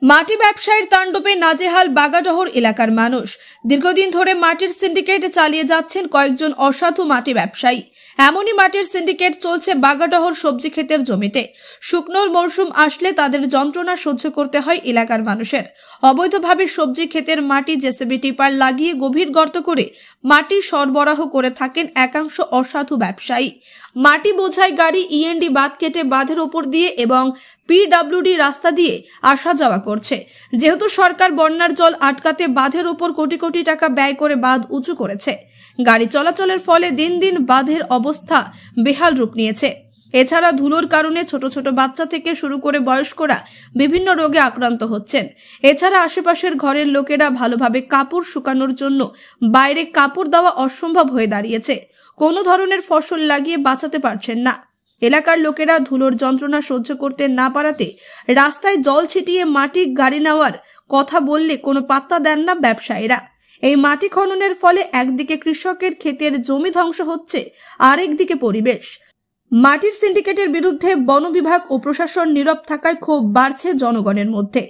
মাটি ব্যবসায়ীর তাণ্ডবে নাজেহাল বাগাডহর এলাকার মানুষ। দীর্ঘদিন ধরে মাটির সিন্ডিকেট চালিয়ে যাচ্ছেন কয়েকজন অসাধু মাটি ব্যবসায়ী। এমনই মাটির সিন্ডিকেট চলছে বাগাডহর সবজি ক্ষেতের জমিতে। শুকনোর মরশুম আসলে তাদের যন্ত্রণা সহ্য করতে হয় এলাকার মানুষের। অবৈধভাবে সবজি ক্ষেতের মাটি জেসিবি টিপার লাগিয়ে গভীর গর্ত করে মাটি সরবরাহ করে থাকেন একাংশ অসাধু ব্যবসায়ী। মাটি বোঝাই গাড়ি ইএনডি বাঁধ কেটে বাঁধের ওপর দিয়ে এবং পিডব্লিউডি রাস্তা দিয়ে আসা যাওয়া করছে। যেহেতু সরকার বন্যার জল আটকাতে বাঁধের উপর কোটি কোটি টাকা ব্যয় করে বাঁধ উঁচু করেছে, গাড়ি চলাচলের ফলে দিন দিন বাঁধের অবস্থা বেহাল রূপ নিয়েছে। এছাড়া ধুলোর কারণে ছোট ছোট বাচ্চা থেকে শুরু করে বয়স্করা বিভিন্ন রোগে আক্রান্ত হচ্ছেন। এছাড়া আশেপাশের ঘরের লোকেরা ভালোভাবে কাপড় শুকানোর জন্য বাইরে কাপড় দেওয়া অসম্ভব হয়ে দাঁড়িয়েছে। কোনো ধরনের ফসল লাগিয়ে বাঁচাতে পারছেন না। এলাকার লোকেরা ধুলোর যন্ত্রণা সহ্য করতে না পারাতে রাস্তায় জল ছিটিয়ে মাটি গাড়ি নেওয়ার কথা বললে কোনো পাত্তা দেন না ব্যবসায়ীরা। এই মাটি খননের ফলে একদিকে কৃষকের ক্ষেতের জমি ধ্বংস হচ্ছে, আরেকদিকে পরিবেশ। মাটির সিন্ডিকেটের বিরুদ্ধে বন বিভাগ ও প্রশাসন নীরব থাকায় ক্ষোভ বাড়ছে জনগণের মধ্যে।